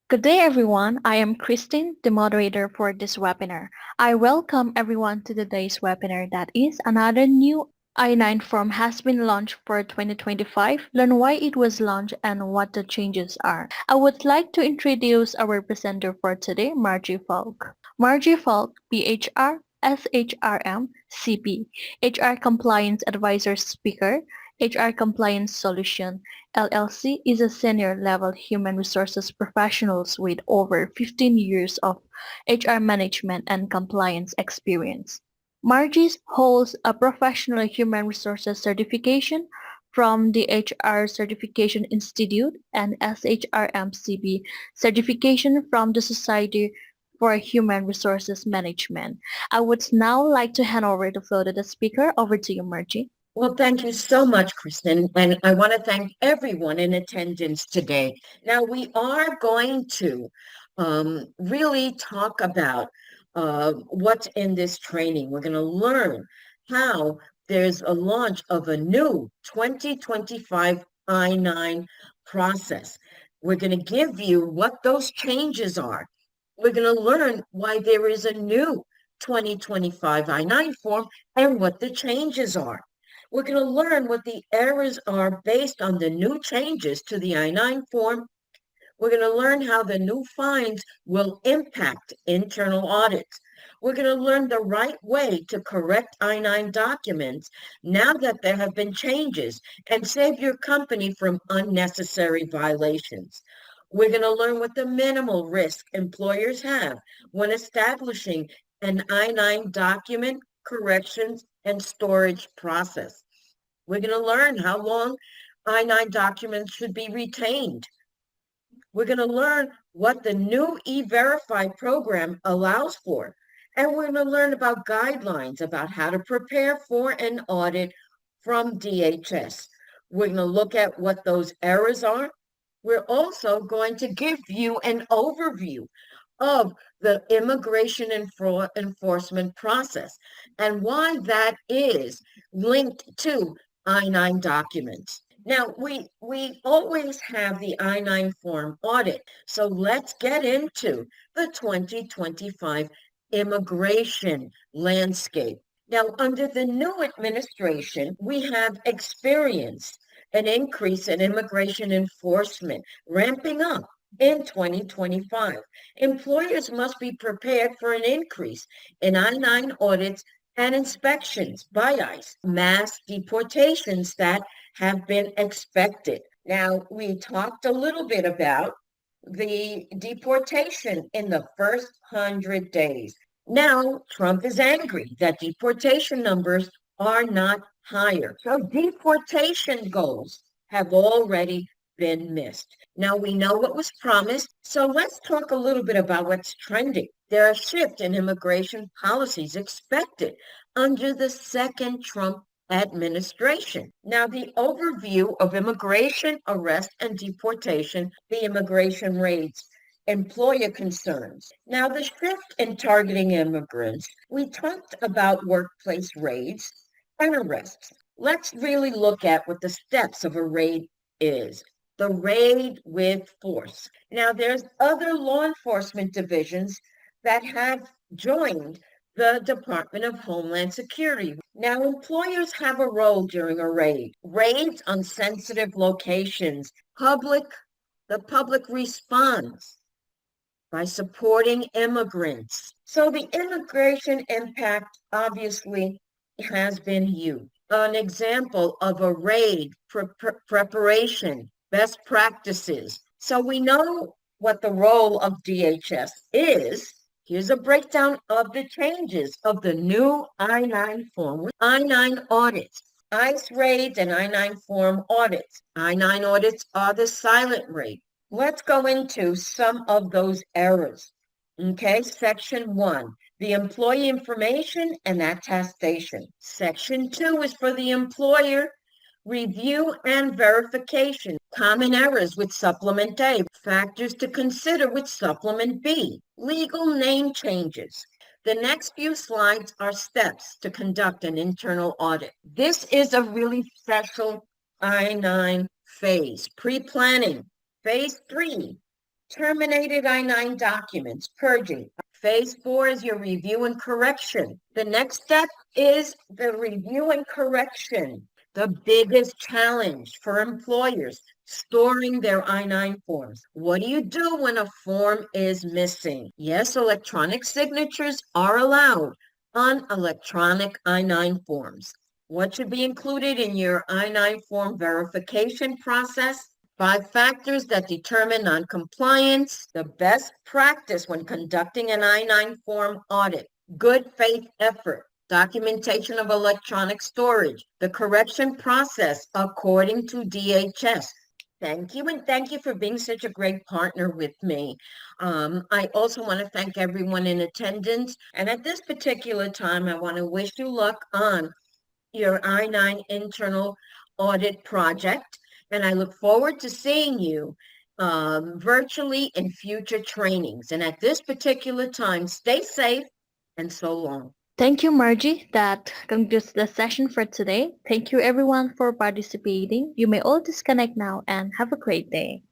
Good day, everyone. I am Christine, the moderator for this webinar. I welcome everyone to today's webinar that is another new I-9 form has been launched for 2025. Learn why it was launched and what the changes are. I would like to introduce our presenter for today, Margie Falk. Margie Falk, PHR, SHRM, CP, HR Compliance Advisor Speaker, HR Compliance Solution, LLC is a senior-level human resources professional with over 15 years of HR management and compliance experience. Margie holds a professional human resources certification from the HR Certification Institute and SHRMCB certification from the Society for Human Resources Management. I would now like to hand over the floor to the speaker. Over to you, Margie. Well, thank you so much, Kristen. And I want to thank everyone in attendance today. Now, we are going to really talk about what's in this training. We're going to learn how there's a launch of a new 2025 I-9 process. We're going to give you what those changes are. We're going to learn why there is a new 2025 I-9 form and what the changes are. We're going to learn what the errors are based on the new changes to the I-9 form. We're going to learn how the new fines will impact internal audits. We're going to learn the right way to correct I-9 documents now that there have been changes and save your company from unnecessary violations. We're going to learn what the minimal risk employers have when establishing an I-9 document corrections and storage process. We're going to learn how long I-9 documents should be retained. We're going to learn what the new E-Verify program allows for. And we're going to learn about guidelines about how to prepare for an audit from DHS. We're going to look at what those errors are. We're also going to give you an overview of the immigration enforcement process and why that is linked to I-9 documents. Now, we always have the I-9 form audit, so let's get into the 2025 immigration landscape. Now, under the new administration, we have experienced an increase in immigration enforcement ramping up in 2025. Employers must be prepared for an increase in I-9 audits and inspections by ICE, mass deportations that have been expected. Now, we talked a little bit about the deportation in the first 100 days. Now, Trump is angry that deportation numbers are not higher. So deportation goals have already been missed. Now we know what was promised, so let's talk a little bit about what's trending. There are shifts in immigration policies expected under the second Trump administration. Now, the overview of immigration, arrest, and deportation, the immigration raids, employer concerns. Now, the shift in targeting immigrants, we talked about workplace raids and arrests. Let's really look at what the steps of a raid is. The raid with force. Now, there's other law enforcement divisions that have joined the Department of Homeland Security. Now, employers have a role during a raid. Raids on sensitive locations. The public responds by supporting immigrants. So the immigration impact obviously has been huge. An example of a raid preparation, best practices. So we know what the role of DHS is. Here's a breakdown of the changes of the new I-9 form. I-9 audits, ICE raids and I-9 form audits. I-9 audits are the silent raid. Let's go into some of those errors. Okay, Section 1, the employee information and attestation. Section 2 is for the employer review and verification. Common errors with Supplement A. Factors to consider with Supplement B. Legal name changes. The next few slides are steps to conduct an internal audit. This is a really special I-9 phase. Pre-planning. Phase 3, Terminated I-9 documents, purging. Phase 4 is your review and correction. The next step is the review and correction. The biggest challenge for employers, storing their I-9 forms. What do you do when a form is missing? Yes, electronic signatures are allowed on electronic I-9 forms. What should be included in your I-9 form verification process? 5 factors that determine noncompliance, the best practice when conducting an I-9 form audit, good faith effort, documentation of electronic storage, the correction process according to DHS. Thank you, and thank you for being such a great partner with me. I also want to thank everyone in attendance, and at this particular time, I want to wish you luck on your I-9 internal audit project, and I look forward to seeing you virtually in future trainings. And at this particular time, stay safe and so long. Thank you, Margie. That concludes the session for today. Thank you everyone for participating. You may all disconnect now and have a great day.